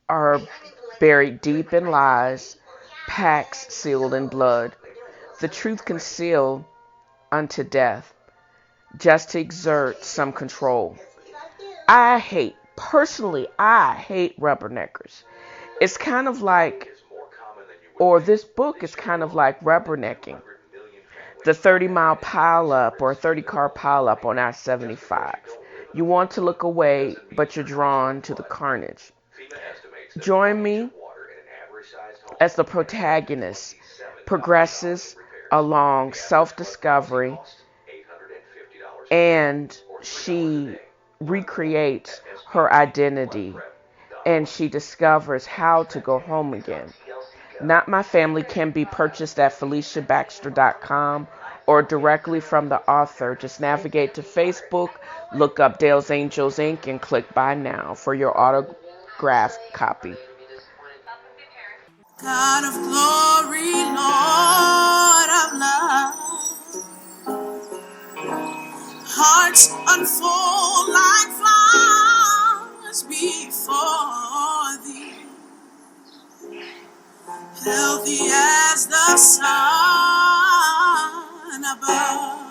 are buried deep in lies, pacts sealed in blood, the truth concealed unto death, just to exert some control. Personally, I hate rubberneckers. It's kind of like, or this book is kind of like rubbernecking. The 30-mile pileup or 30-car pileup on I-75. You want to look away, but you're drawn to the carnage. Join me as the protagonist progresses along self-discovery and she recreates her identity and she discovers how to go home again. Not My Family can be purchased at FeliciaBaxter.com or directly from the author. Just navigate to Facebook, look up Dale's Angels Inc. and click Buy Now for your autographed copy. God of glory, Lord of love, hearts unfold like flowers before thee, healthy as the sun above.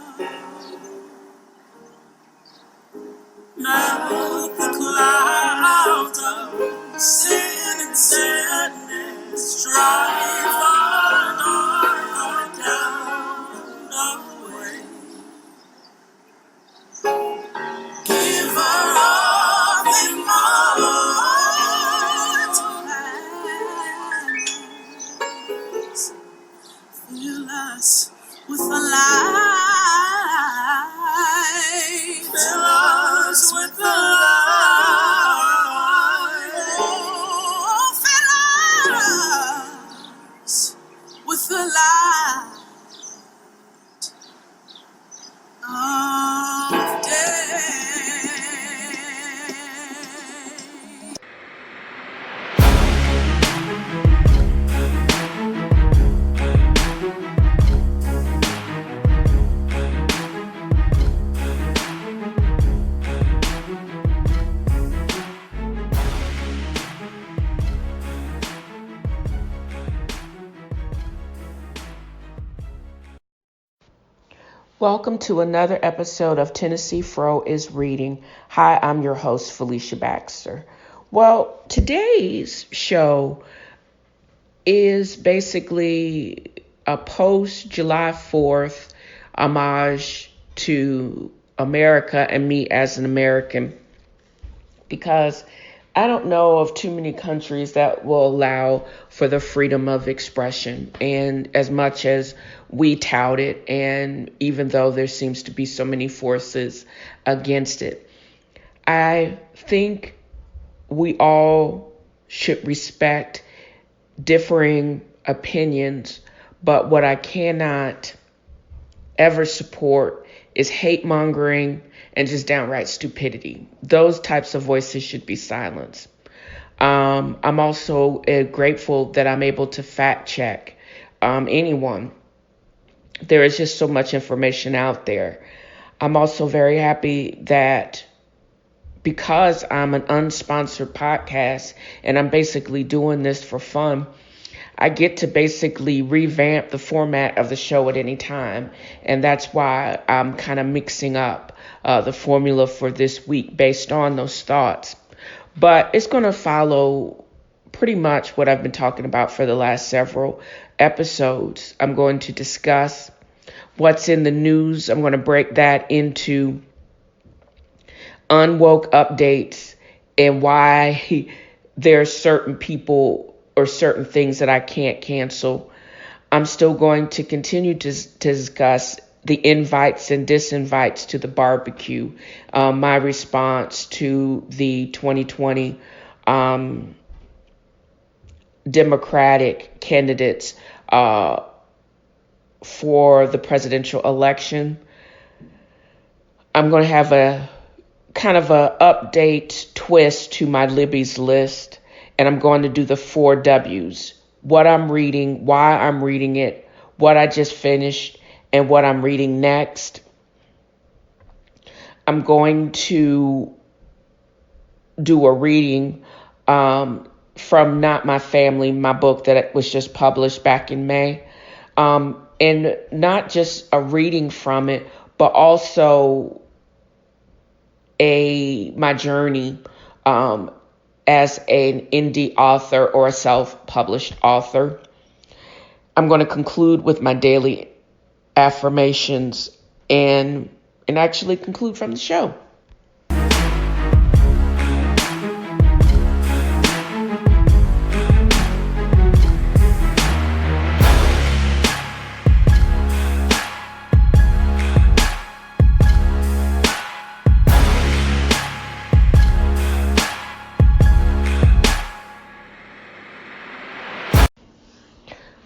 Now the clouds of sin and sadness drive our dark down away. Giver of immortal gladness, fill us with the light. Fill us with the light. Oh, fill us with the light of day. Welcome to another episode of TNFro is Reading. Hi, I'm your host, Felicia Baxter. Well, today's show is basically a post-July 4th homage to America and me as an American, because I don't know of too many countries that will allow for the freedom of expression. And as much as we tout it, and even though there seems to be so many forces against it, I think we all should respect differing opinions. But what I cannot ever support is hate mongering and just downright stupidity. Those types of voices should be silenced. I'm also grateful that I'm able to fact check anyone. There is just so much information out there. I'm also very happy that because I'm an unsponsored podcast and I'm basically doing this for fun, I get to basically revamp the format of the show at any time. And that's why I'm kind of mixing up the formula for this week based on those thoughts. But it's going to follow pretty much what I've been talking about for the last several episodes. I'm going to discuss what's in the news. I'm going to break that into unwoke updates and why there are certain people or certain things that I can't cancel. I'm still going to continue to discuss the invites and disinvites to the barbecue, my response to the 2020 Democratic candidates for the presidential election. I'm going to have a kind of a update twist to my Libby's list. And I'm going to do the 4 W's. What I'm reading, why I'm reading it, what I just finished, and what I'm reading next. I'm going to do a reading from Not My Family, my book that was just published back in May. And not just a reading from it, but also my journey as an indie author or a self-published author. I'm going to conclude with my daily affirmations and actually conclude from the show.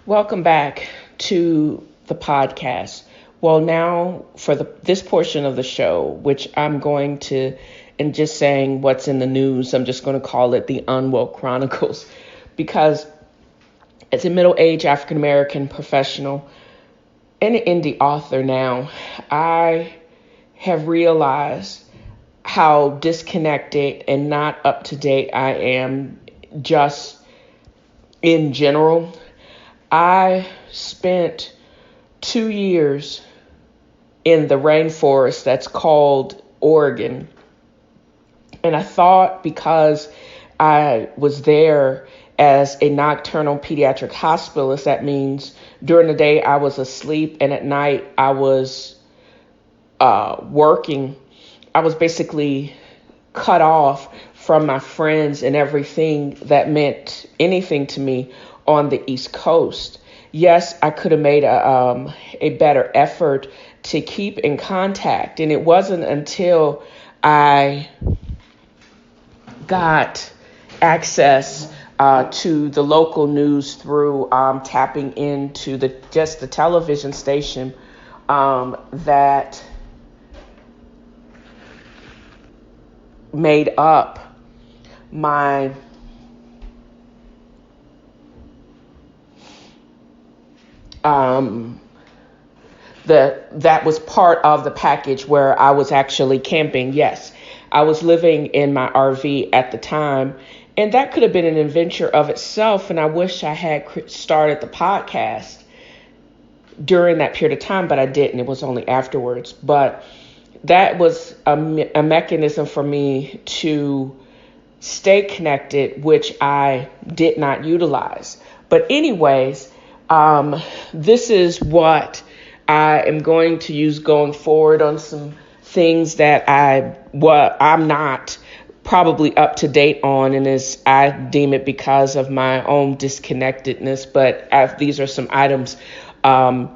Welcome back to the podcast. Well, now for this portion of the show, which I'm going to, and just saying what's in the news, I'm just going to call it the Unwell Chronicles, because as a middle-aged African-American professional and an indie author now, I have realized how disconnected and not up to date I am just in general. I spent 2 years in the rainforest that's called Oregon. And I thought because I was there as a nocturnal pediatric hospitalist, that means during the day I was asleep and at night I was working. I was basically cut off from my friends and everything that meant anything to me on the East Coast. Yes, I could have made a better effort to keep in contact. And it wasn't until I got access to the local news through tapping into the television station that made up my that was part of the package where I was actually camping. Yes, I was living in my RV at the time, and that could have been an adventure of itself. And I wish I had started the podcast during that period of time, but I didn't. It was only afterwards. But that was a mechanism for me to stay connected, which I did not utilize. But anyways, this is what I am going to use going forward on some things that I'm not probably up to date on, and as I deem it because of my own disconnectedness. But these are some items in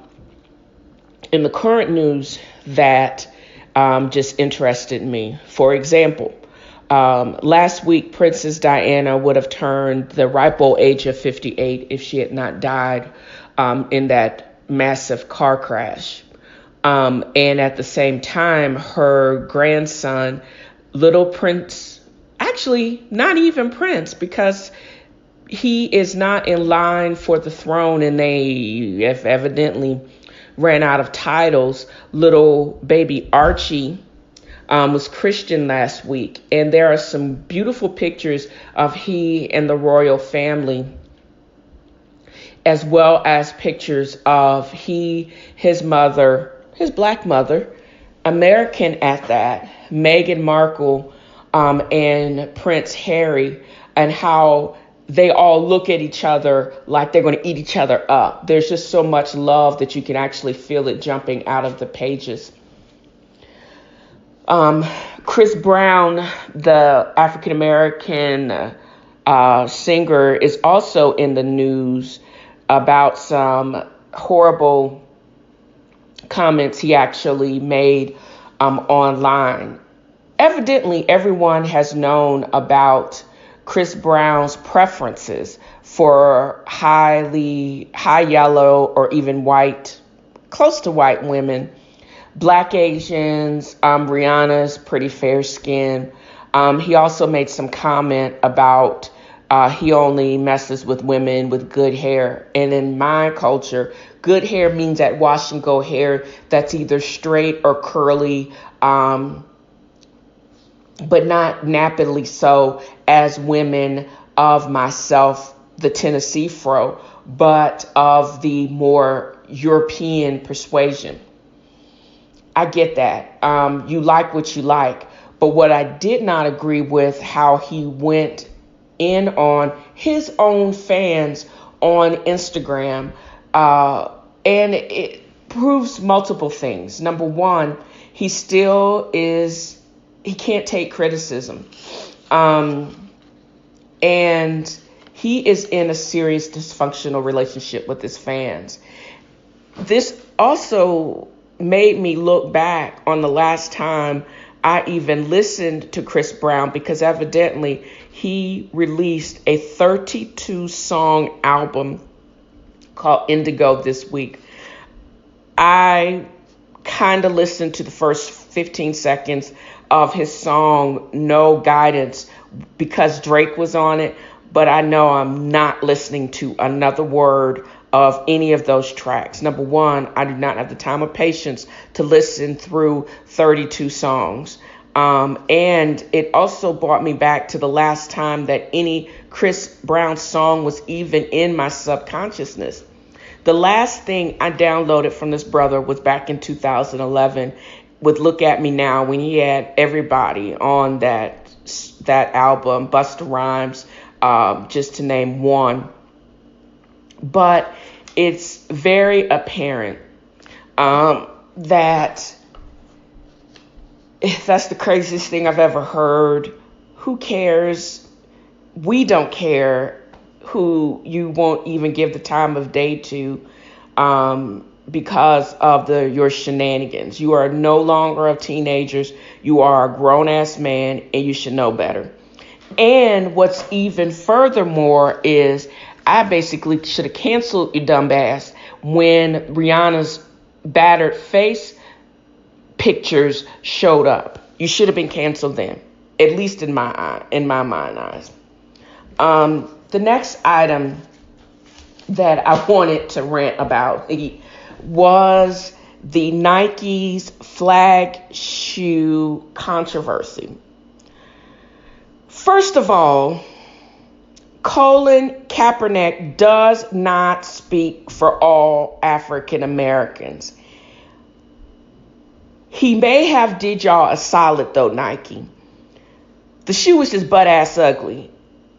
the current news that just interested me. For example, last week, Princess Diana would have turned the ripe old age of 58 if she had not died in that massive car crash. And at the same time, her grandson, little Prince, actually not even Prince, because he is not in line for the throne and they have evidently ran out of titles. Little baby Archie was Christian last week, and there are some beautiful pictures of he and the royal family, as well as pictures of his mother, his black mother, American at that, Meghan Markle, and Prince Harry, and how they all look at each other like they're going to eat each other up. There's just so much love that you can actually feel it jumping out of the pages. Chris Brown, the African-American singer, is also in the news about some horrible comments he actually made online. Evidently, everyone has known about Chris Brown's preferences for high yellow or even white, close to white women, Black Asians, Rihanna's pretty fair skin. He also made some comment about he only messes with women with good hair. And in my culture, good hair means that wash and go hair that's either straight or curly, but not nappily so, as women of myself, the Tennessee Fro, but of the more European persuasion. I get that. You like what you like. But what I did not agree with, how he went in on his own fans on Instagram. And it proves multiple things. Number one, he can't take criticism. And he is in a serious dysfunctional relationship with his fans. This also made me look back on the last time I even listened to Chris Brown, because evidently he released a 32-song album called Indigo this week. I kind of listened to the first 15 seconds of his song No Guidance because Drake was on it, but I know I'm not listening to another word of any of those tracks. Number one, I do not have the time or patience to listen through 32 songs. And it also brought me back to the last time that any Chris Brown song was even in my subconsciousness. The last thing I downloaded from this brother was back in 2011 with Look at Me Now, when he had everybody on that album, Busta Rhymes, just to name one. But it's very apparent that that's the craziest thing I've ever heard. Who cares? We don't care who you won't even give the time of day to because of your shenanigans. You are no longer of teenagers. You are a grown-ass man, and you should know better. And what's even furthermore is I basically should have canceled your dumb ass when Rihanna's battered face pictures showed up. You should have been canceled then, at least in my mind eyes. The next item that I wanted to rant about was the Nike's flag shoe controversy. First of all, Colin Kaepernick does not speak for all African Americans. He may have did y'all a solid though, Nike. The shoe was just butt ass ugly.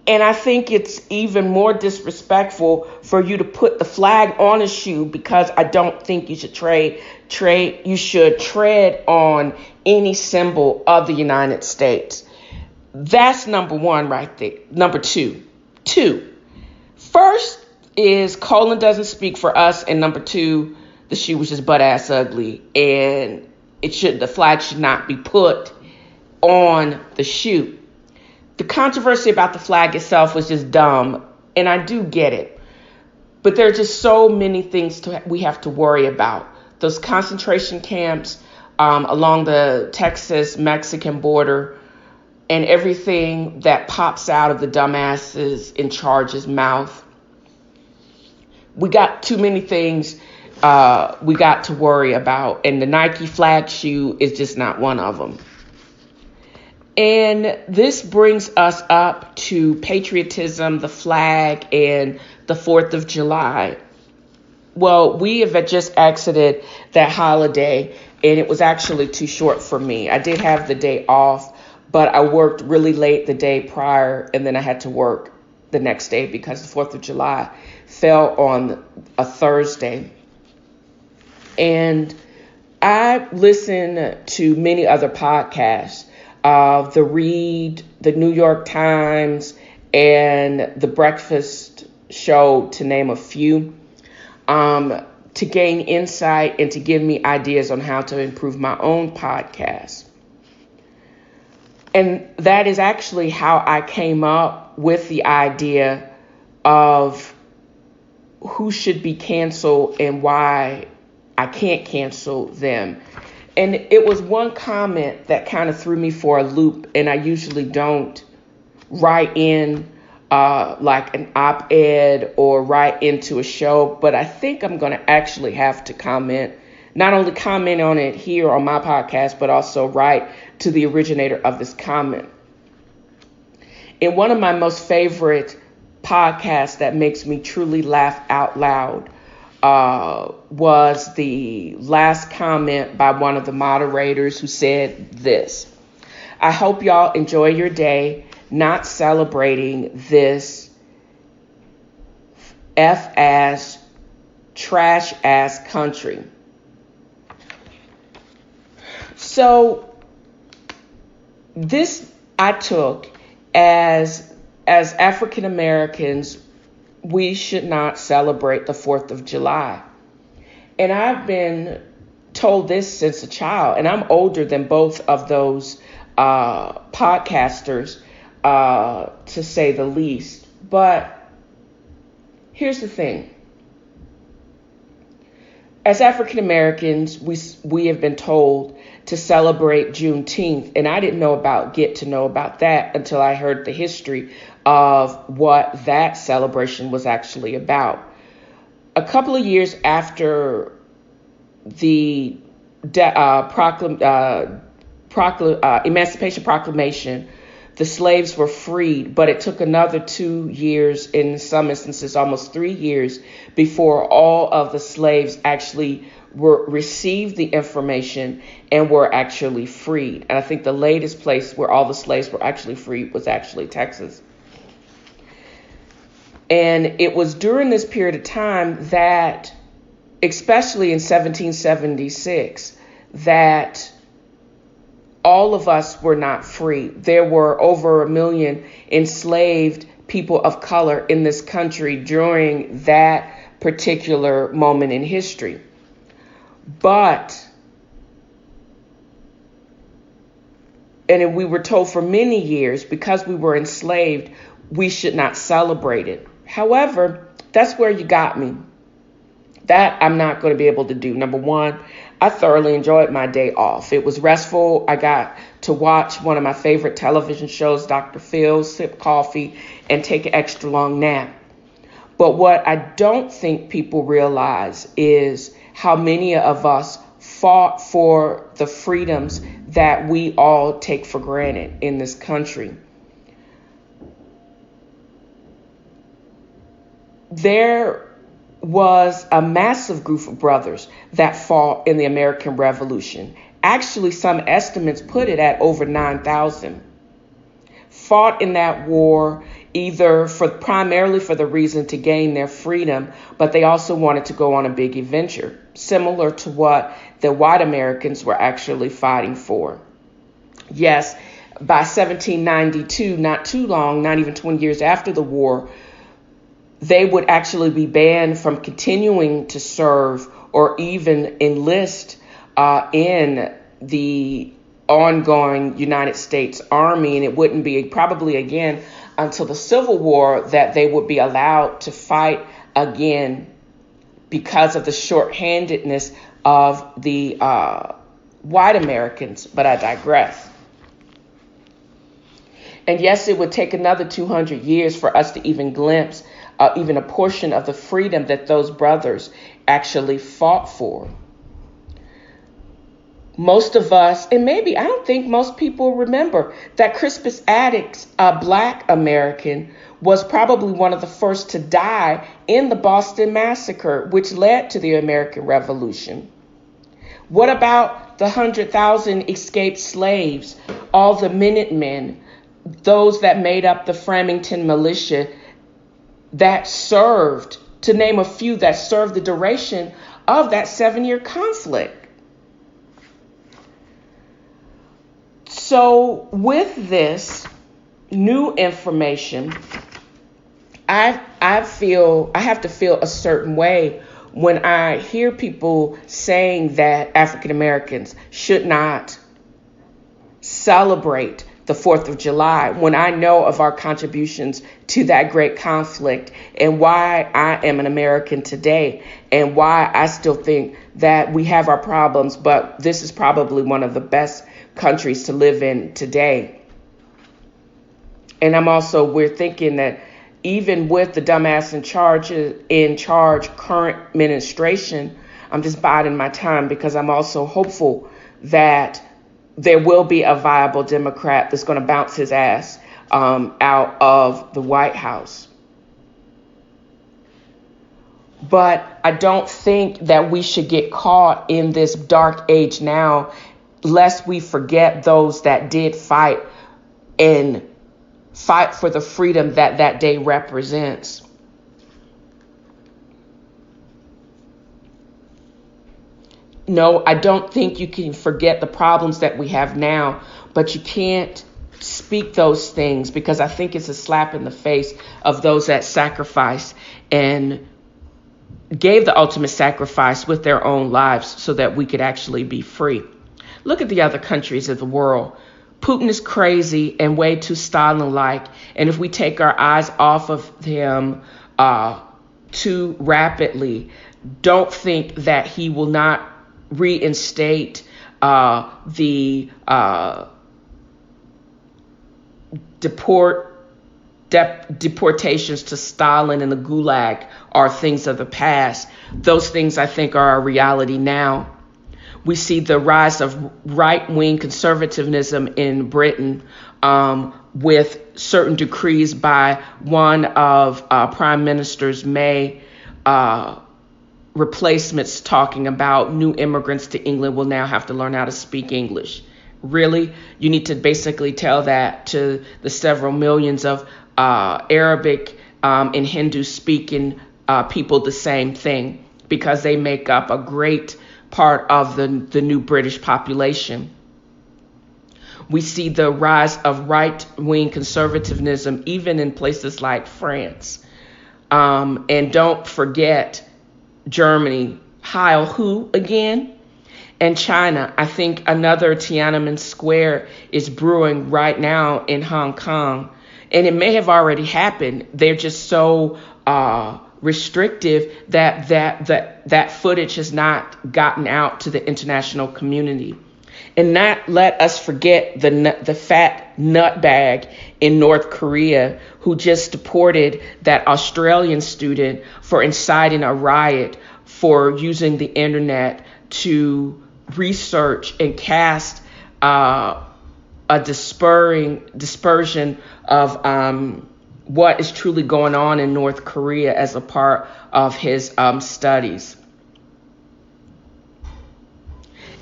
And I think it's even more disrespectful for you to put the flag on a shoe, because I don't think you should you should tread on any symbol of the United States. That's number one right there. Number two. First is Colin doesn't speak for us, and number two, the shoe was just butt ass ugly, and the flag should not be put on the shoe. The controversy about the flag itself was just dumb, and I do get it. But there are just so many things we have to worry about. Those concentration camps along the Texas-Mexican border, and everything that pops out of the dumbasses in charge's mouth. We got too many things we got to worry about, and the Nike flag shoe is just not one of them. And this brings us up to patriotism, the flag, and the 4th of July. Well, we have just exited that holiday, and it was actually too short for me. I did have the day off, but I worked really late the day prior, and then I had to work the next day because the 4th of July fell on a Thursday. And I listen to many other podcasts, The Read, the New York Times, and The Breakfast Show, to name a few, to gain insight and to give me ideas on how to improve my own podcast. And that is actually how I came up with the idea of who should be canceled and why I can't cancel them. And it was one comment that kind of threw me for a loop, and I usually don't write in like an op-ed or write into a show, but I think I'm going to actually have to not only comment on it here on my podcast, but also write to the originator of this comment. In one of my most favorite podcasts that makes me truly laugh out loud was the last comment by one of the moderators who said this: I hope y'all enjoy your day not celebrating this F-ass, trash-ass country. So this I took as African Americans, we should not celebrate the 4th of July. And I've been told this since a child, and I'm older than both of those podcasters, to say the least. But here's the thing. As African Americans, we have been told to celebrate Juneteenth, and I didn't get to know about that until I heard the history of what that celebration was actually about. A couple of years after the Emancipation Proclamation, the slaves were freed, but it took another 2 years, in some instances almost 3 years, before all of the slaves actually received the information and were actually freed. And I think the latest place where all the slaves were actually freed was actually Texas. And it was during this period of time that, especially in 1776, that all of us were not free. There were over 1 million enslaved people of color in this country during that particular moment in history. And we were told for many years, because we were enslaved, we should not celebrate it. However, that's where you got me. That I'm not going to be able to do. Number one, I thoroughly enjoyed my day off. It was restful. I got to watch one of my favorite television shows, Dr. Phil, sip coffee, and take an extra long nap. But what I don't think people realize is how many of us fought for the freedoms that we all take for granted in this country. There was a massive group of brothers that fought in the American Revolution. Actually, some estimates put it at over 9,000. Fought in that war either primarily for the reason to gain their freedom, but they also wanted to go on a big adventure, similar to what the white Americans were actually fighting for. Yes, by 1792, not too long, not even 20 years after the war, they would actually be banned from continuing to serve or even enlist in the ongoing United States Army. And it wouldn't be probably again until the Civil War that they would be allowed to fight again because of the shorthandedness of the white Americans. But I digress. And yes, it would take another 200 years for us to even glimpse even a portion of the freedom that those brothers actually fought for. Most of us, and maybe I don't think most people remember, that Crispus Attucks, a Black American, was probably one of the first to die in the Boston Massacre, which led to the American Revolution. What about the 100,000 escaped slaves, all the Minutemen, those that made up the Framingham Militia that served, to name a few, that served the duration of that 7-year conflict? So with this new information, I have to feel a certain way when I hear people saying that African Americans should not celebrate the 4th of July, when I know of our contributions to that great conflict and why I am an American today and why I still think that we have our problems, but this is probably one of the best countries to live in today. And we're thinking that even with the dumbass in charge current administration, I'm just biding my time because I'm also hopeful that there will be a viable Democrat that's going to bounce his ass out of the White House. But I don't think that we should get caught in this dark age now, lest we forget those that did fight for the freedom that that day represents. No, I don't think you can forget the problems that we have now, but you can't speak those things, because I think it's a slap in the face of those that sacrificed and gave the ultimate sacrifice with their own lives so that we could actually be free. Look at the other countries of the world. Putin is crazy and way too Stalin-like. And if we take our eyes off of him too rapidly, don't think that he will not reinstate the deportations to Stalin and the Gulag are things of the past. Those things, I think, are a reality now. We see the rise of right-wing conservatism in Britain with certain decrees by one of Prime Minister's May replacements talking about new immigrants to England will now have to learn how to speak English. Really? You need to basically tell that to the several millions of Arabic and Hindu speaking people the same thing, because they make up a great part of the new British population. We see the rise of right-wing conservatism even in places like France. And don't forget Germany. Heil who again? And China. I think another Tiananmen Square is brewing right now in Hong Kong. And it may have already happened. They're just so restrictive that footage has not gotten out to the international community. And not let us forget the fat nutbag in North Korea who just deported that Australian student for inciting a riot for using the internet to research and cast a dispersion of what is truly going on in North Korea as a part of his studies.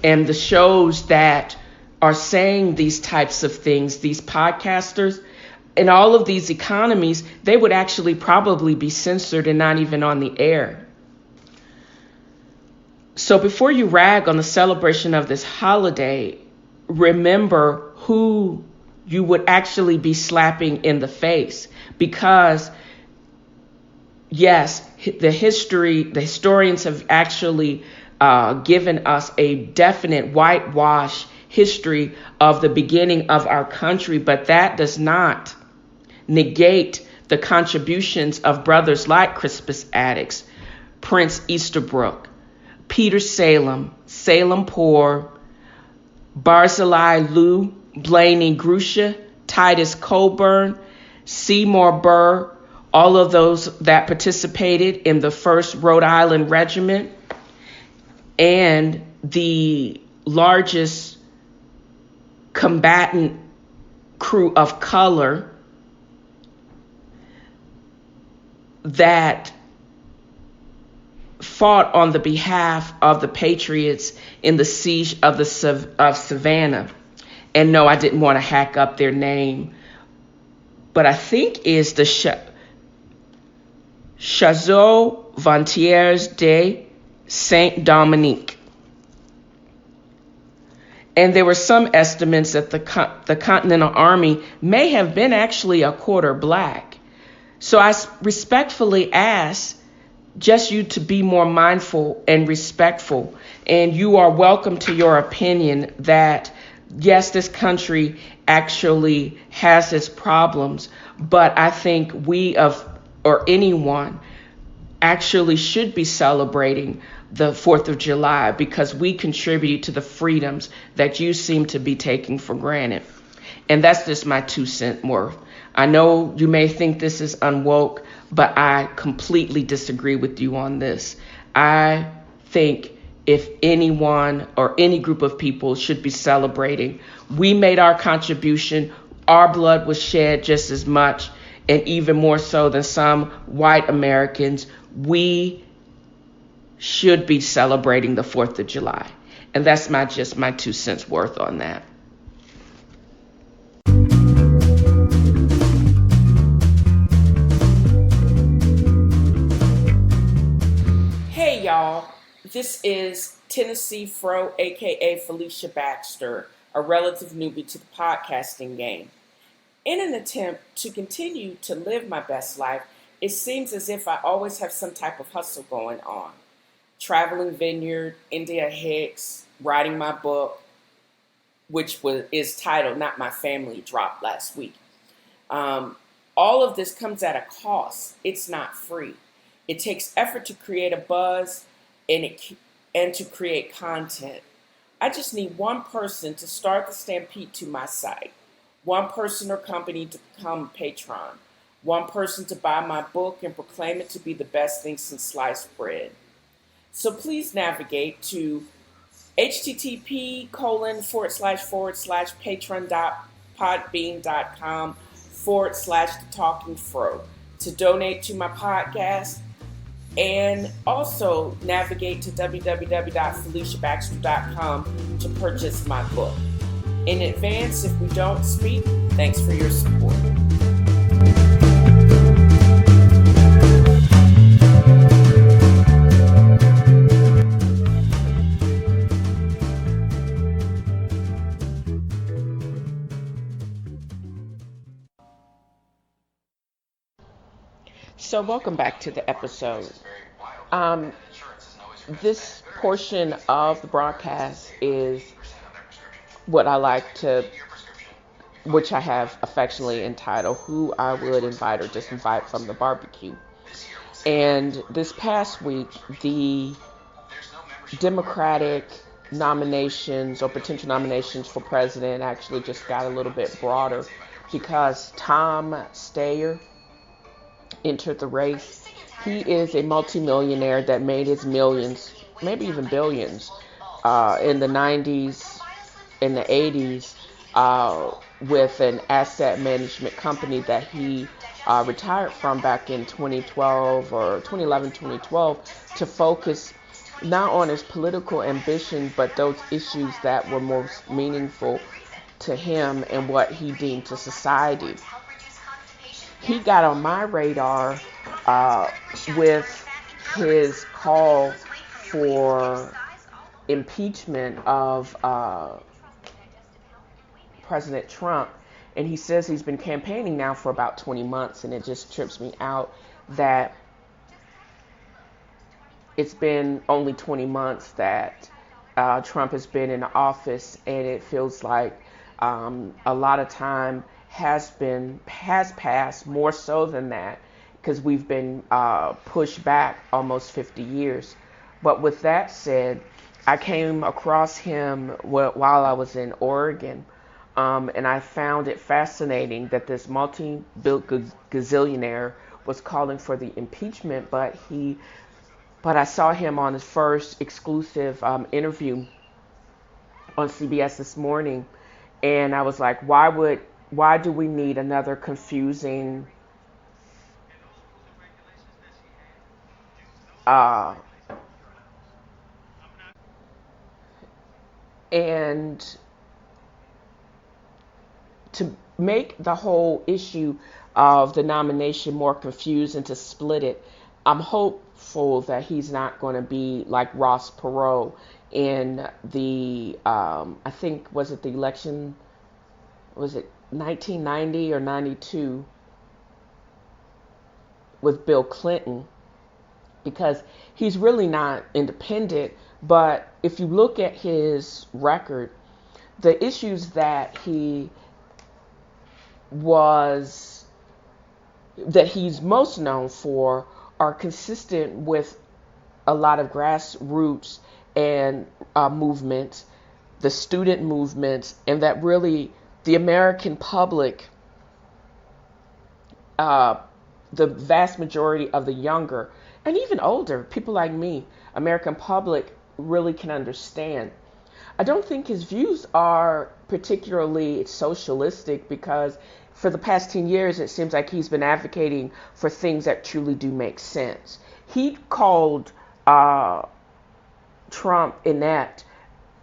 And the shows that are saying these types of things, these podcasters, in all of these economies, they would actually probably be censored and not even on the air. So before you rag on the celebration of this holiday, remember who you would actually be slapping in the face. Because yes, the historians have actually given us a definite whitewash history of the beginning of our country, but that does not negate the contributions of brothers like Crispus Attucks, Prince Easterbrook, Peter Salem, Salem Poor, Barzillai Lou, Blaney Grusha, Titus Coburn, Seymour Burr, all of those that participated in the 1st Rhode Island Regiment, and the largest combatant crew of color that fought on the behalf of the Patriots in the siege of Savannah. And no, I didn't want to hack up their name, but I think is the Chazeau Volontaires de Saint Dominique. And there were some estimates that the Continental Army may have been actually a quarter black. So I respectfully ask just you to be more mindful and respectful. And you are welcome to your opinion that, yes, this country actually has its problems, but I think anyone actually should be celebrating the 4th of July because we contribute to the freedoms that you seem to be taking for granted. And that's just my 2 cents worth. I know you may think this is unwoke, but I completely disagree with you on this. I think if anyone or any group of people should be celebrating, we made our contribution. our blood was shed just as much, and even more so than some white Americans. We should be celebrating the 4th of July. And that's just my 2 cents worth on that. Hey y'all, this is TNFro, aka Felicia Baxter, a relative newbie to the podcasting game. In an attempt to continue to live my best life, it seems as if I always have some type of hustle going on. Traveling Vineyard, India Hicks, writing my book, which is titled Not My Family, dropped last week. All of this comes at a cost. It's not free. It takes effort to create a buzz and to create content. I just need one person to start the stampede to my site, one person or company to become a patron, one person to buy my book and proclaim it to be the best thing since sliced bread. So please navigate to http://patreon.podbean.com/thetalkingfro to donate to my podcast, and also navigate to www.feliciabaxter.com to purchase my book. In advance, if we don't speak, thanks for your support. So welcome back to the episode. This portion of the broadcast is what I like to, which I have affectionately entitled, Who I Would Invite or Disinvite from the Barbecue. And this past week, the Democratic nominations or potential nominations for president actually just got a little bit broader because Tom Steyer entered the race. He is a multimillionaire that made his millions, maybe even billions, in the 90s, in the 80s, with an asset management company that he retired from back in 2012 or 2011, 2012, to focus not on his political ambition, but those issues that were most meaningful to him and what he deemed to society. He got on my radar with his call for impeachment of President Trump. And he says he's been campaigning now for about 20 months, and it just trips me out that it's been only 20 months that Trump has been in office, and it feels like a lot of time has passed, more so than that, because we've been pushed back almost 50 years. But with that said, I came across him while I was in Oregon, and I found it fascinating that this multi-gazillionaire was calling for the impeachment, but I saw him on his first exclusive interview on CBS this morning, and I was like, why do we need another confusing and to make the whole issue of the nomination more confused and to split it, I'm hopeful that he's not going to be like Ross Perot in the, I think, was it the election, was it 1990 or 92 with Bill Clinton, because he's really not independent. But if you look at his record, the issues that he's most known for are consistent with a lot of grassroots and movements, the student movements, and that really the American public, the vast majority of the younger and even older people like me, American public, really can understand. I don't think his views are particularly socialistic, because for the past 10 years, it seems like he's been advocating for things that truly do make sense. He called Trump inept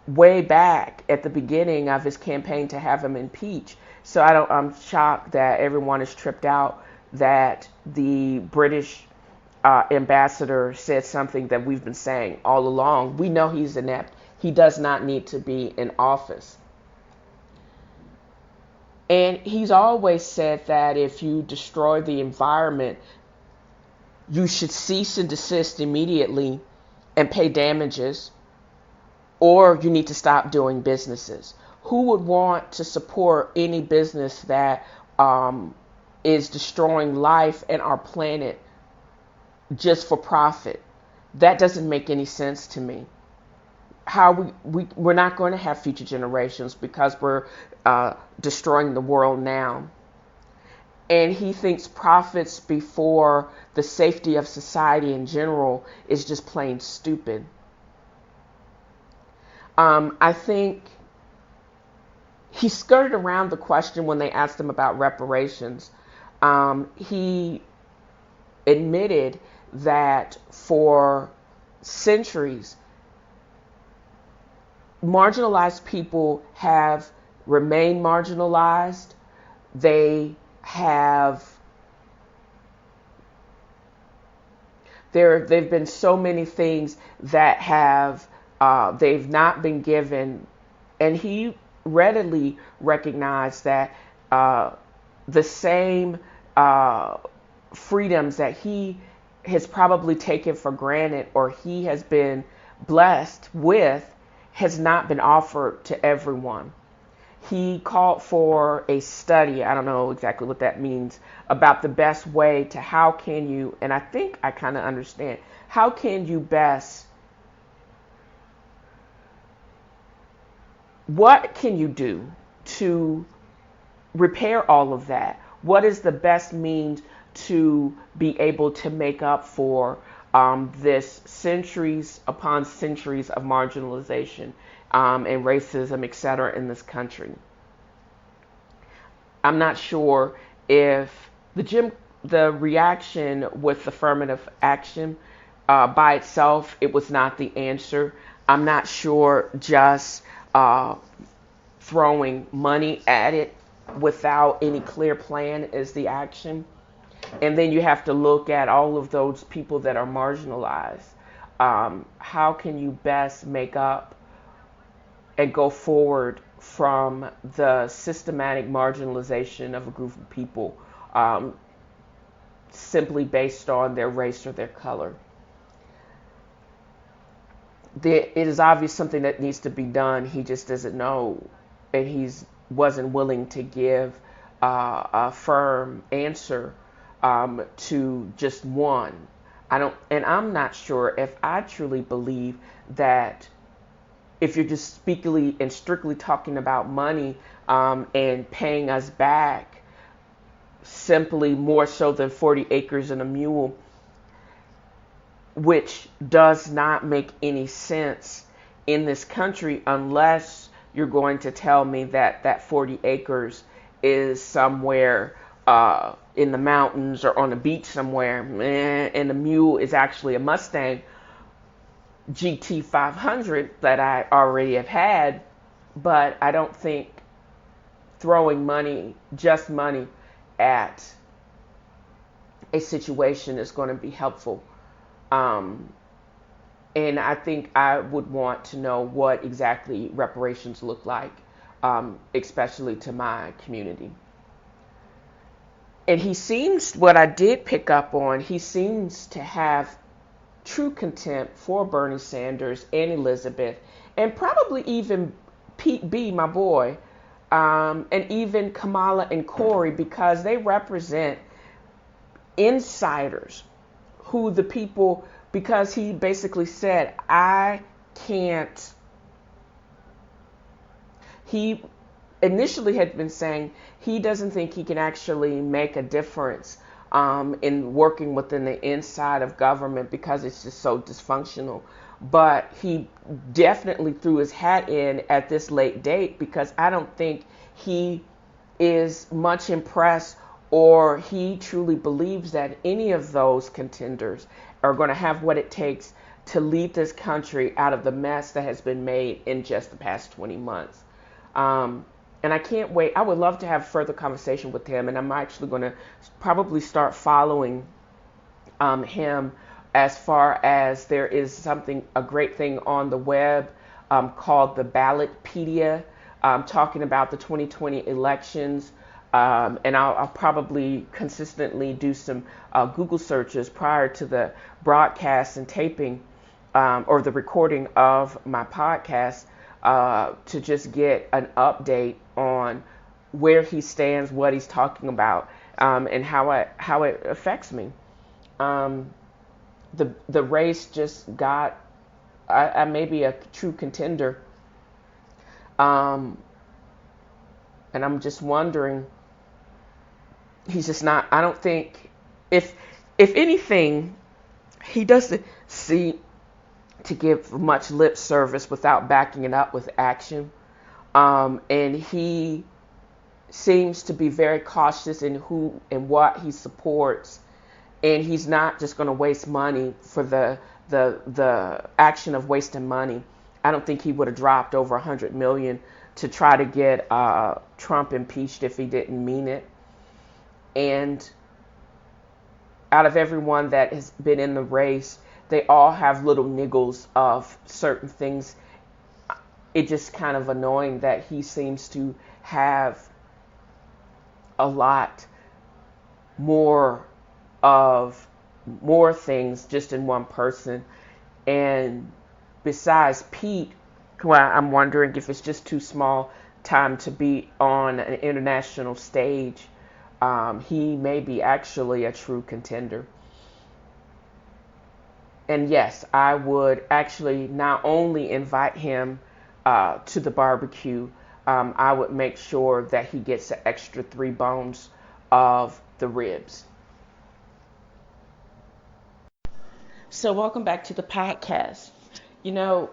way back at the beginning of his campaign to have him impeached. So I'm shocked that everyone is tripped out that the British ambassador said something that we've been saying all along. We know he's inept. He does not need to be in office. And he's always said that if you destroy the environment, you should cease and desist immediately and pay damages, or you need to stop doing businesses. Who would want to support any business that is destroying life and our planet just for profit? That doesn't make any sense to me. How we're not going to have future generations because we're destroying the world now. And he thinks profits before the safety of society in general is just plain stupid. I think he skirted around the question when they asked him about reparations. He admitted that for centuries, marginalized people have remained marginalized. They've been so many things that have they've not been given, and he readily recognized that the same freedoms that he has probably taken for granted or he has been blessed with has not been offered to everyone. He called for a study, I don't know exactly what that means, about the best way to how can you, and I think I kind of understand, how can you best, what can you do to repair all of that? What is the best means to be able to make up for this centuries upon centuries of marginalization and racism, etc., in this country? I'm not sure if the reaction with affirmative action by itself, it was not the answer. I'm not sure just throwing money at it without any clear plan is the action. And then you have to look at all of those people that are marginalized. How can you best make up and go forward from the systematic marginalization of a group of people simply based on their race or their color? It is obvious something that needs to be done. He just doesn't know, and wasn't willing to give a firm answer to just one. I'm not sure if I truly believe that if you're just strictly talking about money and paying us back simply more so than 40 acres and a mule, which does not make any sense in this country unless you're going to tell me that 40 acres is somewhere in the mountains or on a beach somewhere, and the mule is actually a Mustang GT 500 that I already have had. But I don't think throwing just money at a situation is going to be helpful. And I think I would want to know what exactly reparations look like, especially to my community. And what I did pick up on, he seems to have true contempt for Bernie Sanders and Elizabeth, and probably even Pete B, my boy, and even Kamala and Corey, because they represent insiders because he basically said, he initially had been saying he doesn't think he can actually make a difference in working within the inside of government because it's just so dysfunctional. But he definitely threw his hat in at this late date because I don't think he is much impressed or he truly believes that any of those contenders are going to have what it takes to lead this country out of the mess that has been made in just the past 20 months. And I can't wait. I would love to have further conversation with him, and I'm actually going to probably start following him as far as there is a great thing on the web called the Ballotpedia, talking about the 2020 elections. And I'll probably consistently do some Google searches prior to the broadcast and taping or the recording of my podcast to just get an update on where he stands, what he's talking about, and how it affects me. The race just got I may be a true contender, and I'm just wondering. He's just not. I don't think if anything, he doesn't seem to give much lip service without backing it up with action. And he seems to be very cautious in who and what he supports. And he's not just going to waste money for the action of wasting money. I don't think he would have dropped over $100 million to try to get Trump impeached if he didn't mean it. And out of everyone that has been in the race, they all have little niggles of certain things. It's just kind of annoying that he seems to have a lot more things just in one person. And besides Pete, well, I'm wondering if it's just too small time to be on an international stage. He may be actually a true contender. And yes, I would actually not only invite him to the barbecue, I would make sure that he gets an extra 3 bones of the ribs. So welcome back to the podcast. You know,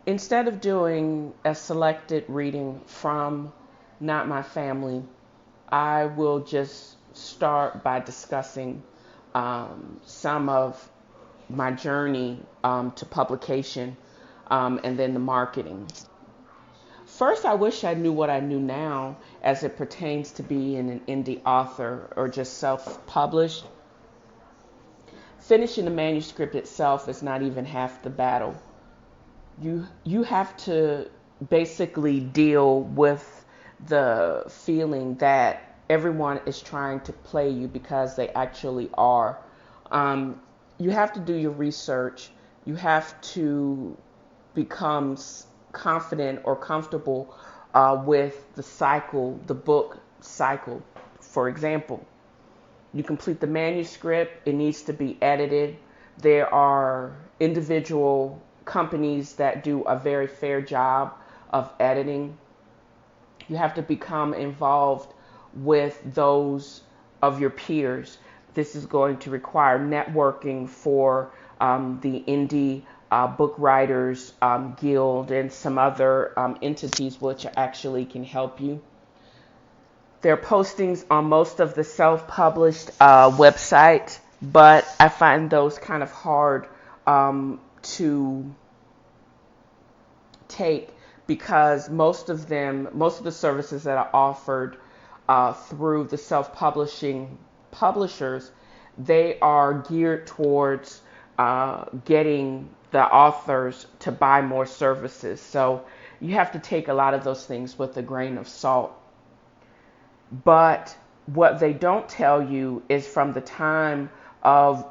instead of doing a selected reading from Not My Family, I will just start by discussing some of my journey to publication and then the marketing. First, I wish I knew what I knew now as it pertains to being an indie author or just self-published. Finishing the manuscript itself is not even half the battle. You have to basically deal with the feeling that everyone is trying to play you because they actually are. You have to do your research. You have to become confident or comfortable with the book cycle. For example, you complete the manuscript, it needs to be edited. There are individual companies that do a very fair job of editing. You have to become involved with those of your peers. This is going to require networking for the Indie Book Writers Guild and some other entities which actually can help you. There are postings on most of the self-published websites, but I find those kind of hard to take because most of the services that are offered through the self-publishing publishers, they are geared towards getting the authors to buy more services. So you have to take a lot of those things with a grain of salt. But what they don't tell you is from the time of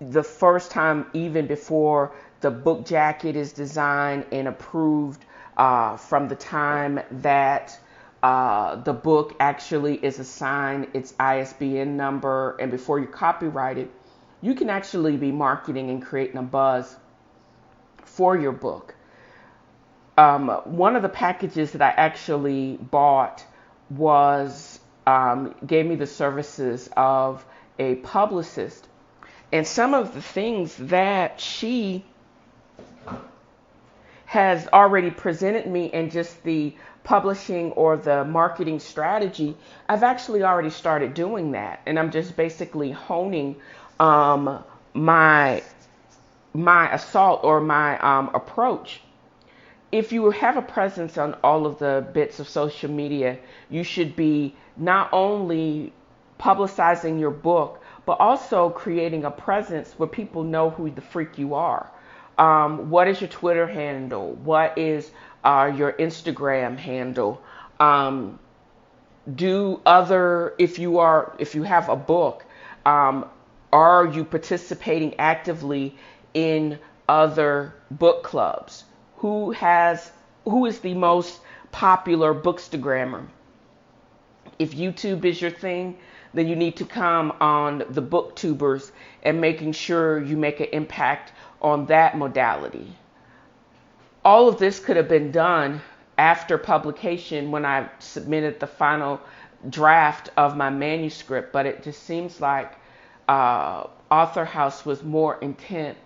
the first time, even before the book jacket is designed and approved, from the time that the book actually is assigned its ISBN number and before you copyright it, you can actually be marketing and creating a buzz for your book. One of the packages that I actually bought gave me the services of a publicist. And some of the things that she has already presented me in just the publishing or the marketing strategy, I've actually already started doing that. And I'm just basically honing my assault or my approach. If you have a presence on all of the bits of social media, you should be not only publicizing your book, but also creating a presence where people know who the freak you are. What is your Twitter handle? What is your Instagram handle? If you have a book, are you participating actively in other book clubs? Who is the most popular bookstagrammer? If YouTube is your thing, then you need to come on the booktubers and making sure you make an impact on that modality. All of this could have been done after publication when I submitted the final draft of my manuscript, but it just seems like Author House was more intent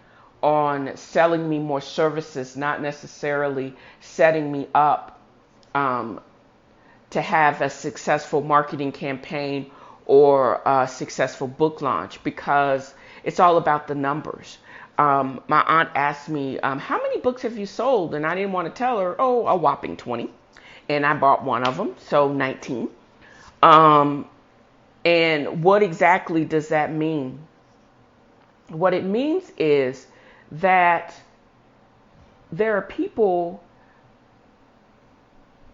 on selling me more services, not necessarily setting me up to have a successful marketing campaign or a successful book launch, because it's all about the numbers. My aunt asked me, how many books have you sold? And I didn't want to tell her, oh, a whopping 20. And I bought one of them, so 19. And what exactly does that mean? What it means is that there are people,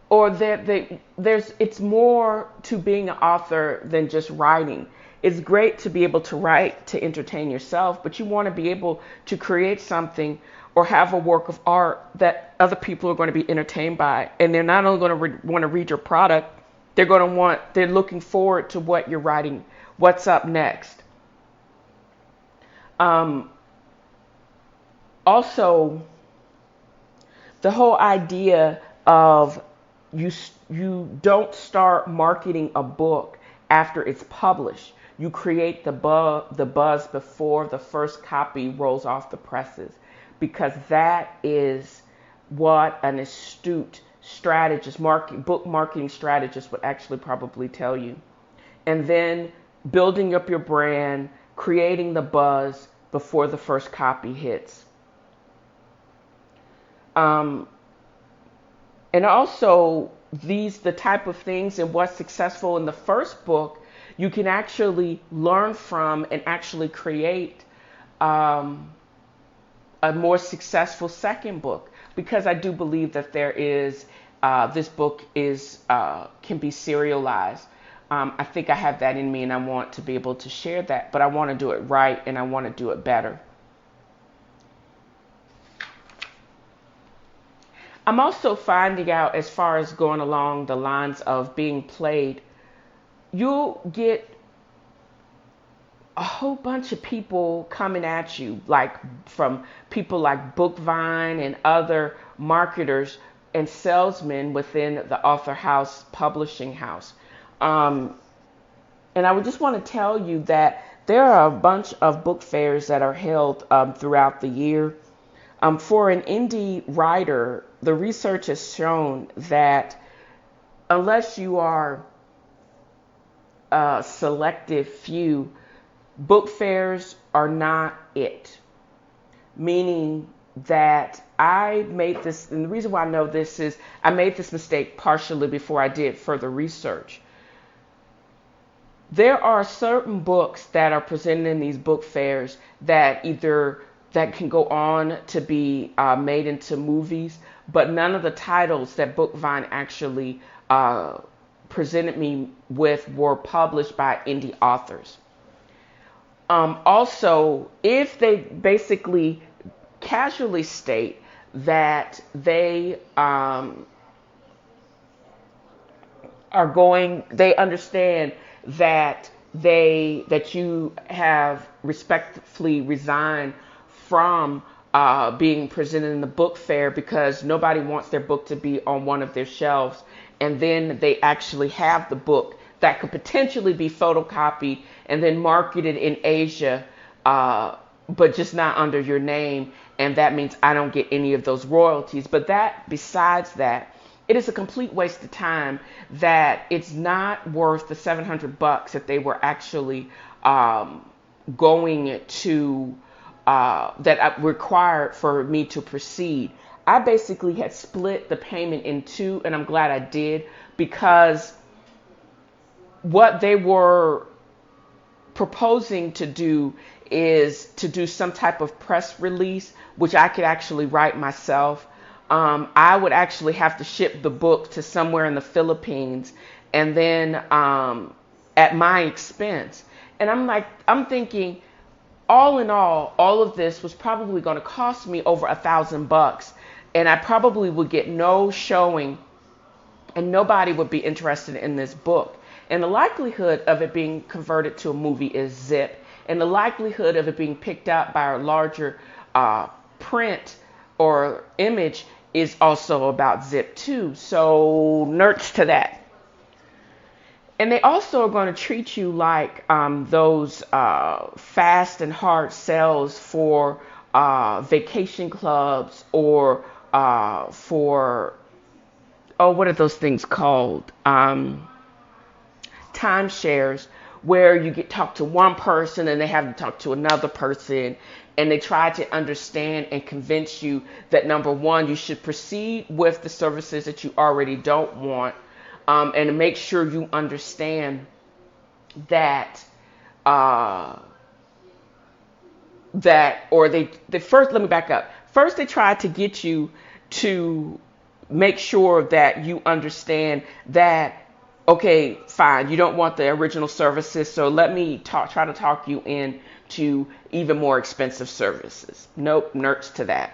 or it's more to being an author than just writing. It's great to be able to write to entertain yourself, but you want to be able to create something or have a work of art that other people are going to be entertained by. And they're not only going to want to read your product, they're looking forward to what you're writing, what's up next. Also, the whole idea of you don't start marketing a book after it's published. You create the buzz before the first copy rolls off the presses, because that is what an astute strategist, book marketing strategist would actually probably tell you. And then building up your brand, creating the buzz before the first copy hits. And also the type of things and what's successful in the first book, you can actually learn from and actually create a more successful second book, because I do believe that there is this book can be serialized. I think I have that in me, and I want to be able to share that, but I want to do it right and I want to do it better. I'm also finding out, as far as going along the lines of being played, you'll get a whole bunch of people coming at you, like from people like Bookvine and other marketers and salesmen within the Author House publishing house. And I would just want to tell you that there are a bunch of book fairs that are held throughout the year. For an indie writer, the research has shown that unless you are a selective few, book fairs are not it. Meaning that I made this, and the reason why I know this is I made this mistake partially before I did further research. There are certain books that are presented in these book fairs that can go on to be made into movies, but none of the titles that Bookvine actually presented me with were published by indie authors. Also, if they basically casually state that they they understand that you have respectfully resigned from being presented in the book fair because nobody wants their book to be on one of their shelves, and then they actually have the book that could potentially be photocopied and then marketed in Asia, but just not under your name. And that means I don't get any of those royalties. But that, besides that, it is a complete waste of time, that it's not worth the $700 that they were actually going to, that required for me to proceed. I basically had split the payment in two, and I'm glad I did, because what they were proposing to do is to do some type of press release, which I could actually write myself. I would actually have to ship the book to somewhere in the Philippines, and then at my expense. And I'm thinking, all in all of this was probably going to cost me over $1,000, and I probably would get no showing, and nobody would be interested in this book. And the likelihood of it being converted to a movie is zip, and the likelihood of it being picked up by a larger print or image is also about zip too. So nerds to that. And they also are going to treat you like those fast and hard sales for vacation clubs, or for, oh, what are those things called? Timeshares, where you get talk to one person and they have to talk to another person, and they try to understand and convince you that, number one, you should proceed with the services that you already don't want, and to make sure you understand that or they first, let me back up. First, they try to get you to make sure that you understand that, okay, fine, you don't want the original services, so let me try to talk you into even more expensive services. Nope, nerds to that.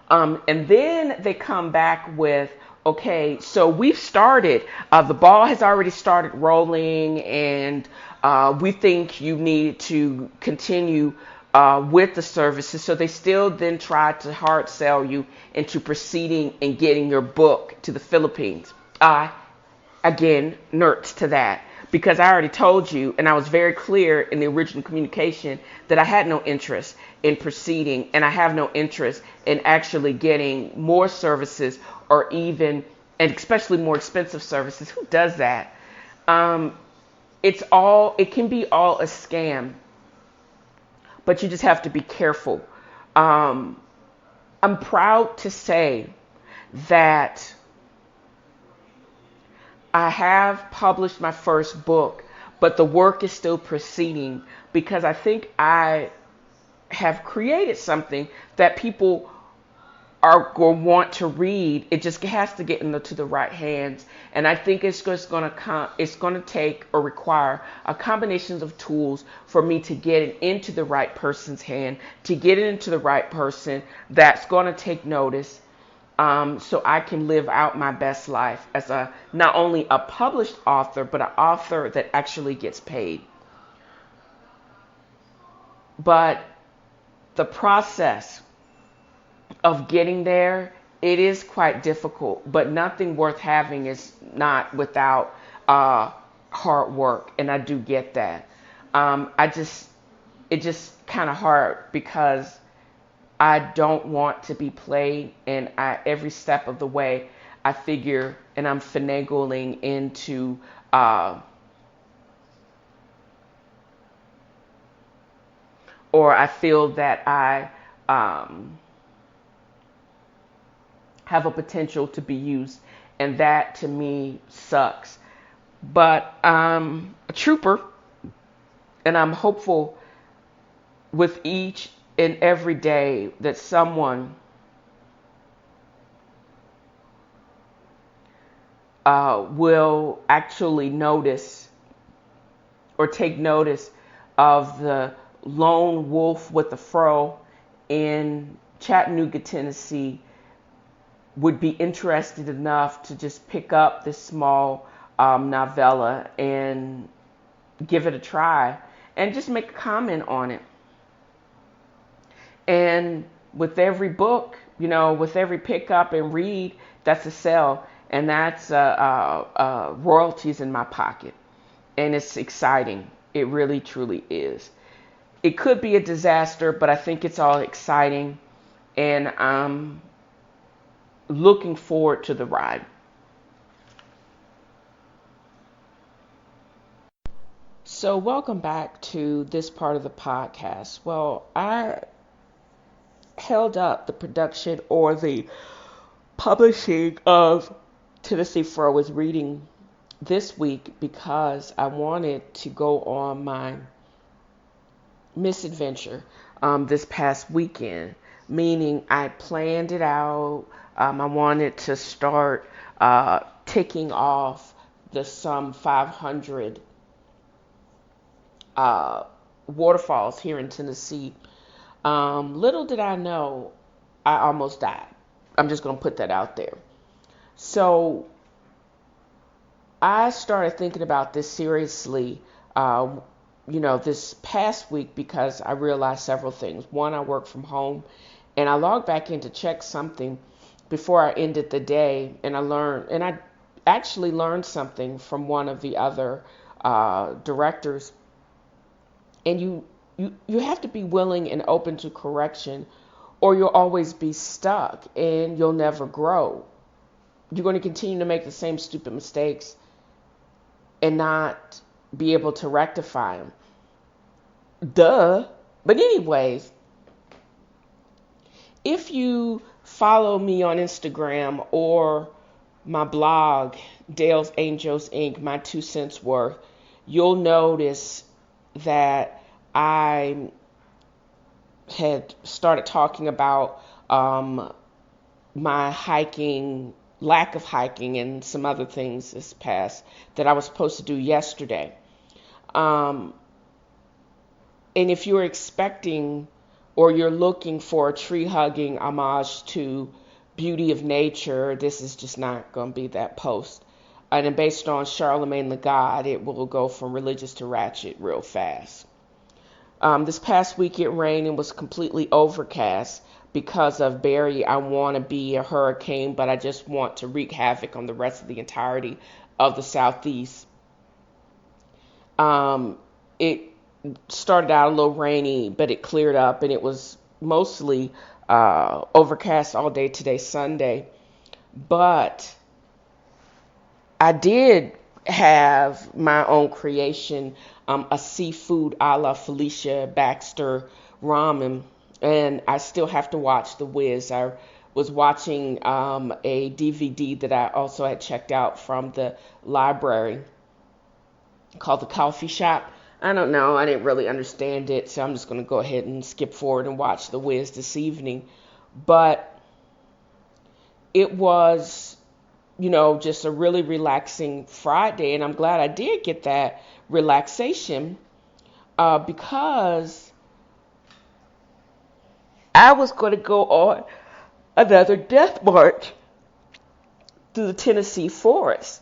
And then they come back with, okay, so we've started, the ball has already started rolling, and we think you need to continue with the services. So they still then try to hard sell you into proceeding and getting your book to the Philippines. Again, nerds to that, because I already told you, and I was very clear in the original communication, that I had no interest in proceeding, and I have no interest in actually getting more services, or even, and especially more expensive services. Who does that? It can be all a scam, but you just have to be careful. I'm proud to say that I have published my first book, but the work is still proceeding, because I think I have created something that people are going to want to read. It just has to get into the right hands. And I think it's just going to take or require a combination of tools for me to get it into the right person's hand, to get it into the right person that's going to take notice, so I can live out my best life as not only a published author, but an author that actually gets paid. But the process of getting there, it is quite difficult, but nothing worth having is not without hard work, and I do get that. It just kind of hard, because I don't want to be played, and every step of the way I figure, and I'm finagling into or I feel that I have a potential to be used, and that to me sucks. But I'm a trooper, and I'm hopeful with each and every day that someone will actually notice or take notice of the lone wolf with the fro in Chattanooga, Tennessee, would be interested enough to just pick up this small novella and give it a try and just make a comment on it. And with every book, with every pickup and read, that's a sell, and that's royalties in my pocket. and it's exciting. It really, truly is. It could be a disaster, but I think it's all exciting, and I'm looking forward to the ride. So, welcome back to this part of the podcast. Well, I held up the production or the publishing of TNFro is reading this week because I wanted to go on my misadventure this past weekend, meaning I planned it out. I wanted to start ticking off the some 500 waterfalls here in Tennessee. Little did I know, I almost died. I'm just going to put that out there. So I started thinking about this seriously, this past week because I realized several things. One, I work from home, and I logged back in to check something before I ended the day, and I actually learned something from one of the other directors. And you have to be willing and open to correction, or you'll always be stuck and you'll never grow. You're going to continue to make the same stupid mistakes and not be able to rectify them. Duh. But anyways, if you follow me on Instagram or my blog, Dale's Angels Inc., my 2 cents worth, you'll notice that I had started talking about my lack of hiking, and some other things this past that I was supposed to do yesterday. And if you're expecting or you're looking for a tree hugging homage to beauty of nature, this is just not going to be that post. And then based on Charlemagne the God, it will go from religious to ratchet real fast. This past week it rained and was completely overcast because of Barry. I want to be a hurricane, but I just want to wreak havoc on the rest of the entirety of the Southeast. It started out a little rainy, but it cleared up, and it was mostly overcast all day today, Sunday. But I did have my own creation, a seafood a la Felicia Baxter ramen, and I still have to watch The Wiz. I was watching a DVD that I also had checked out from the library called The Coffee Shop. I don't know, I didn't really understand it, so I'm just going to go ahead and skip forward and watch The Wiz this evening. But it was just a really relaxing Friday, and I'm glad I did get that relaxation because I was going to go on another death march through the Tennessee forest.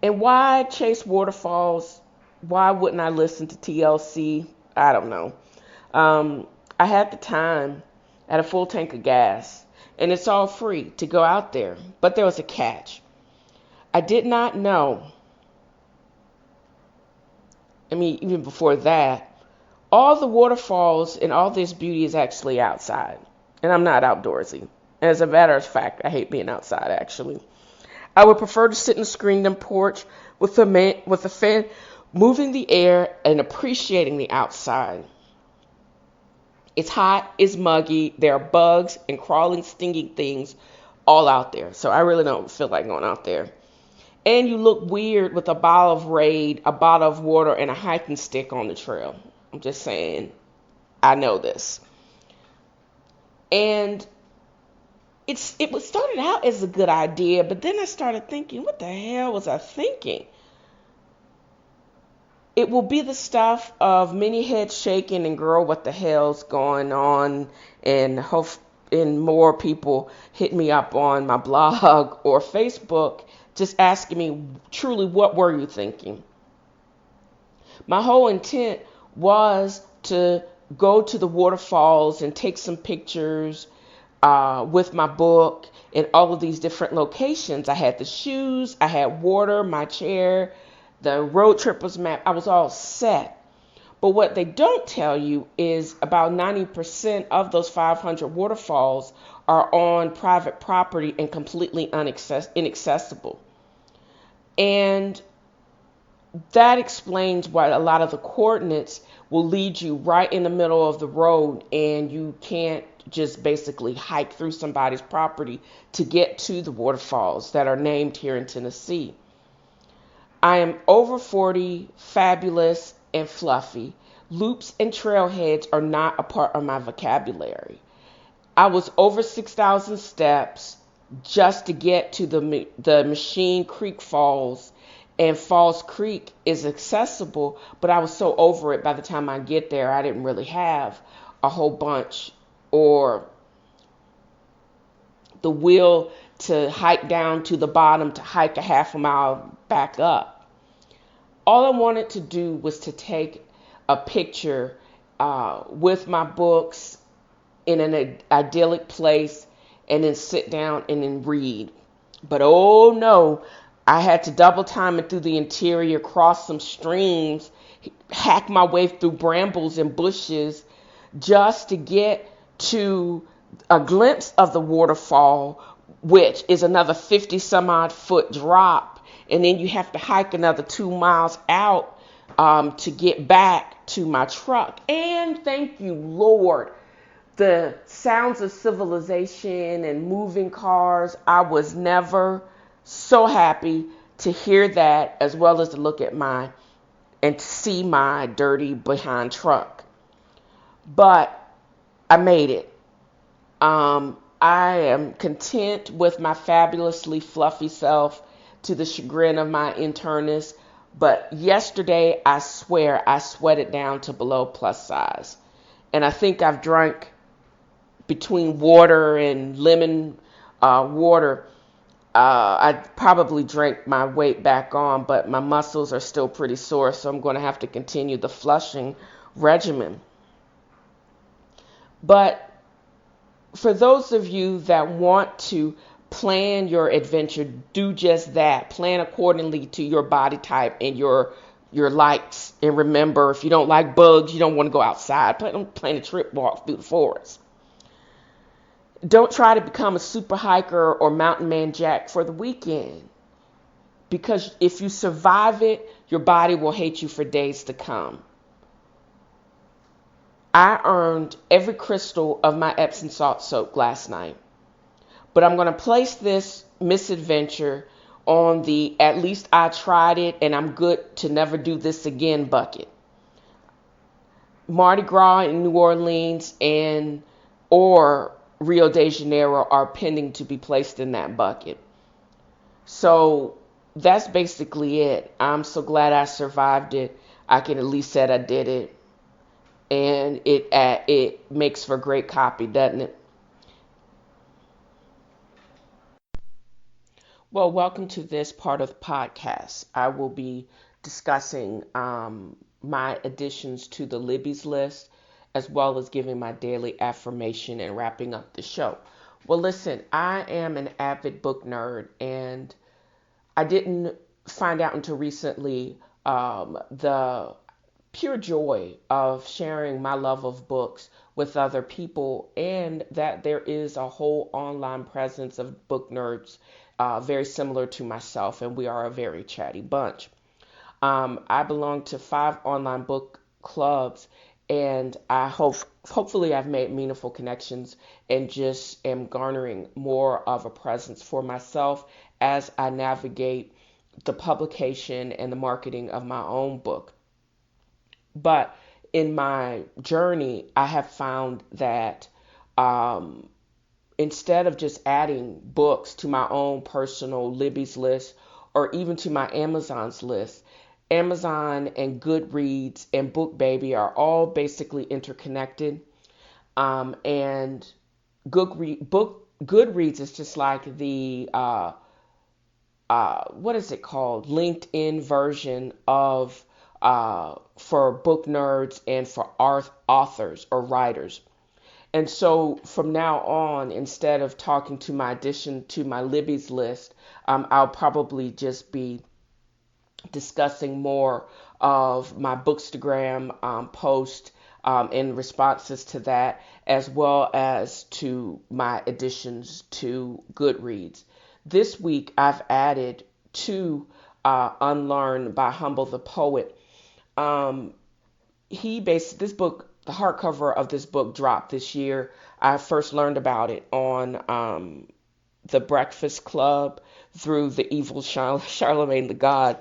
And why chase waterfalls? Why wouldn't I listen to TLC? I don't know. I had the time, I had a full tank of gas, and it's all free to go out there. But there was a catch. I did not know. Even before that, all the waterfalls and all this beauty is actually outside. And I'm not outdoorsy. As a matter of fact, I hate being outside, actually. I would prefer to sit in the screened-in porch with a fan moving the air and appreciating the outside. It's hot, it's muggy, there are bugs and crawling, stinging things all out there. So I really don't feel like going out there. And you look weird with a bottle of Raid, a bottle of water, and a hiking stick on the trail. I'm just saying, I know this. And it started out as a good idea, but then I started thinking, what the hell was I thinking? It will be the stuff of many heads shaking and girl, what the hell's going on? And more people hit me up on my blog or Facebook just asking me, truly, what were you thinking? My whole intent was to go to the waterfalls and take some pictures with my book in all of these different locations. I had the shoes, I had water, my chair, The road trip was mapped. I was all set. But what they don't tell you is about 90% of those 500 waterfalls are on private property and completely inaccessible. And that explains why a lot of the coordinates will lead you right in the middle of the road, and you can't just basically hike through somebody's property to get to the waterfalls that are named here in Tennessee. I am over 40, fabulous, and fluffy. Loops and trailheads are not a part of my vocabulary. I was over 6,000 steps just to get to the Machine Creek Falls, and Falls Creek is accessible, but I was so over it by the time I get there, I didn't really have a whole bunch or the will to hike down to the bottom to hike a half a mile back up. All I wanted to do was to take a picture with my books in an idyllic place and then sit down and then read. But oh no, I had to double time it through the interior, cross some streams, hack my way through brambles and bushes just to get to a glimpse of the waterfall, which is another 50 some odd foot drop. And then you have to hike another 2 miles out to get back to my truck. And thank you, Lord, the sounds of civilization and moving cars. I was never so happy to hear that, as well as to look at and to see my dirty behind truck. But I made it. I am content with my fabulously fluffy self to the chagrin of my internist. But yesterday, I swear, I sweated down to below plus size. And I think I've drank between water and lemon water. I probably drank my weight back on, but my muscles are still pretty sore, so I'm going to have to continue the flushing regimen. But for those of you that want to plan your adventure, do just that. Plan accordingly to your body type and your likes. And remember, if you don't like bugs, you don't want to go outside. Plan a trip walk through the forest. Don't try to become a super hiker or mountain man jack for the weekend, because if you survive it, your body will hate you for days to come. I earned every crystal of my Epsom salt soak last night, but I'm going to place this misadventure on the at least I tried it and I'm good to never do this again bucket. Mardi Gras in New Orleans or Rio de Janeiro are pending to be placed in that bucket. So that's basically it. I'm so glad I survived it. I can at least say I did it. And it makes for great copy, doesn't it? Well, welcome to this part of the podcast. I will be discussing my additions to the Libby's list, as well as giving my daily affirmation and wrapping up the show. Well, listen, I am an avid book nerd, and I didn't find out until recently the pure joy of sharing my love of books with other people, and that there is a whole online presence of book nerds very similar to myself, and we are a very chatty bunch. I belong to 5 online book clubs, and hopefully I've made meaningful connections and just am garnering more of a presence for myself as I navigate the publication and the marketing of my own book. But in my journey, I have found that instead of just adding books to my own personal Libby's list or even to my Amazon's list, Amazon and Goodreads and BookBaby are all basically interconnected. And Goodreads is just like the what is it called? LinkedIn version of for book nerds and for authors or writers. And so from now on, instead of talking to my addition to my Libby's list, I'll probably just be discussing more of my Bookstagram post in responses to that, as well as to my additions to Goodreads. This week, I've added two Unlearn by Humble the Poet. Um, this book, the hardcover of this book dropped this year. I first learned about it on the Breakfast Club through the evil Charlemagne the God.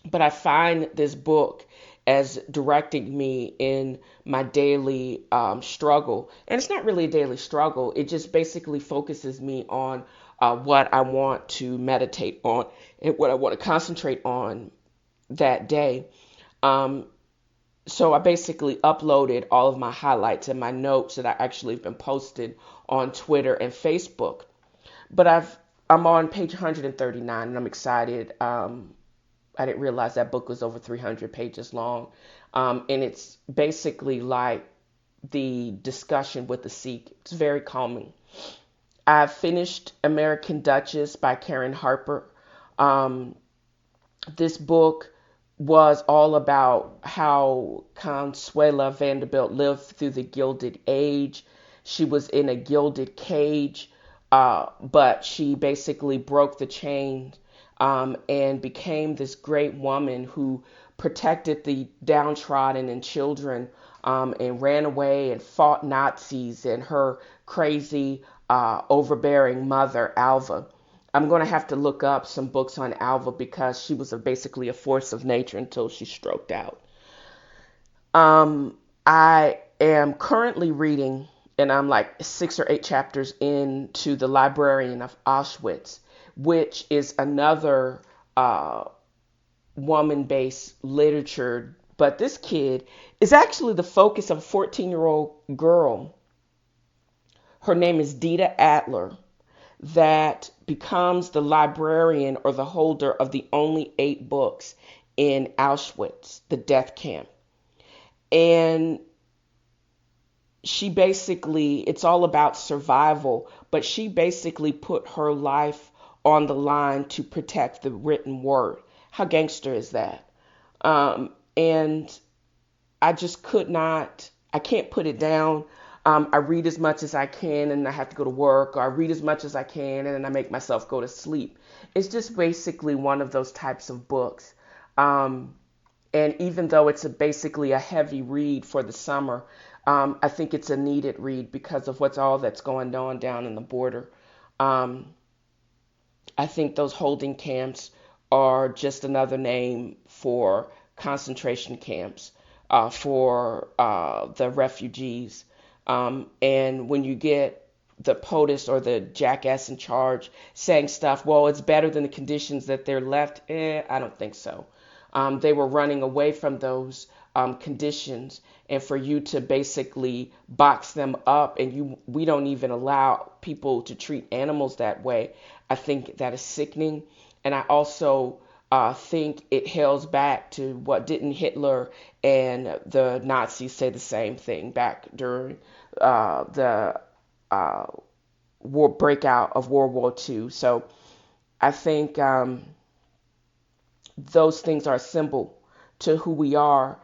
But I find this book as directing me in my daily struggle. And it's not really a daily struggle, it just basically focuses me on what I want to meditate on and what I want to concentrate on that day. Um, so I basically uploaded all of my highlights and my notes that I actually have been posted on Twitter and Facebook. But I'm on page 139 and I'm excited. I didn't realize that book was over 300 pages long. And it's basically like the discussion with the Sikh. It's very calming. I finished American Duchess by Karen Harper. Um, this book was all about how Consuela Vanderbilt lived through the Gilded Age. She was in a gilded cage, but she basically broke the chains and became this great woman who protected the downtrodden and children and ran away and fought Nazis and her crazy, overbearing mother, Alva. I'm going to have to look up some books on Alva because she was basically a force of nature until she stroked out. I am currently reading, and I'm like 6 or 8 chapters into The Librarian of Auschwitz, which is another woman-based literature. But this kid is actually the focus of a 14-year-old girl. Her name is Dita Adler, that becomes the librarian or the holder of the only 8 books in Auschwitz, the death camp. And she basically, it's all about survival, but she basically put her life on the line to protect the written word. How gangster is that? And I just I can't put it down. I read as much as I can and I have to go to work, or I read as much as I can and then I make myself go to sleep. It's just basically one of those types of books. And even though it's basically a heavy read for the summer, I think it's a needed read because of what's all that's going on down in the border. Um, I think those holding camps are just another name for concentration camps for the refugees. And when you get the POTUS or the jackass in charge saying stuff, well, it's better than the conditions that they're left, I don't think so. They were running away from those conditions, and for you to basically box them up, and we don't even allow people to treat animals that way. I think that is sickening, and I also think it hails back to what didn't Hitler and the Nazis say the same thing back during the war breakout of World War II. So I think those things are a symbol to who we are,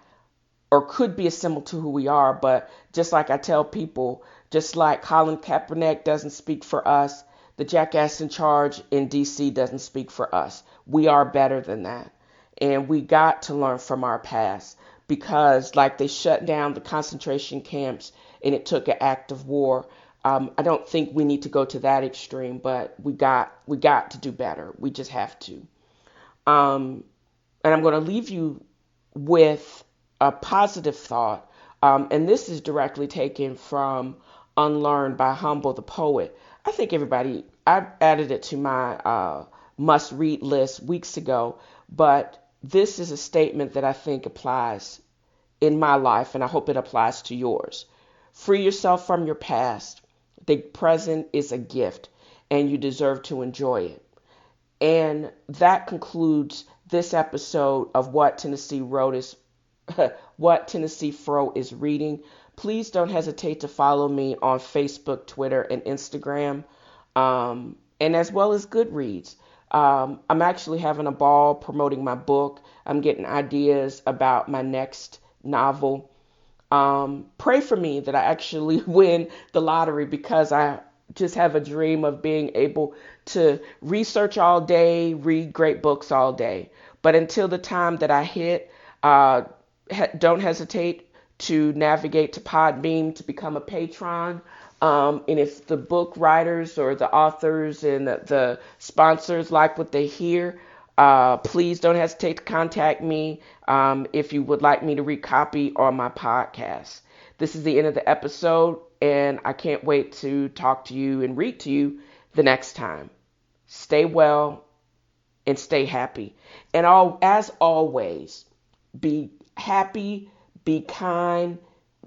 or could be a symbol to who we are. But just like I tell people, just like Colin Kaepernick doesn't speak for us, the jackass in charge in DC doesn't speak for us. We are better than that. And we got to learn from our past, because like they shut down the concentration camps and it took an act of war. I don't think we need to go to that extreme, but we got to do better. We just have to. And I'm going to leave you with a positive thought. And this is directly taken from Unlearned by Humble the Poet. I think I added it to my must read list weeks ago, but this is a statement that I think applies in my life, and I hope it applies to yours. Free yourself from your past. The present is a gift, and you deserve to enjoy it. And that concludes this episode of What TNFro is reading. Please don't hesitate to follow me on Facebook, Twitter, and Instagram, and as well as Goodreads. I'm actually having a ball promoting my book. I'm getting ideas about my next novel. Pray for me that I actually win the lottery, because I just have a dream of being able to research all day, read great books all day. But until the time that I hit, uh, don't hesitate to navigate to Podbean to become a patron. And if the book writers or the authors and the sponsors like what they hear, please don't hesitate to contact me if you would like me to recopy on my podcast. This is the end of the episode, and I can't wait to talk to you and read to you the next time. Stay well and stay happy. And as always, be happy, be kind,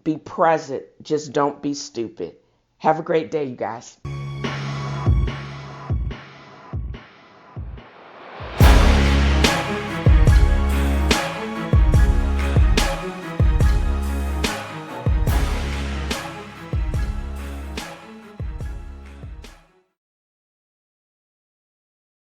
be present. Just don't be stupid. Have a great day, you guys.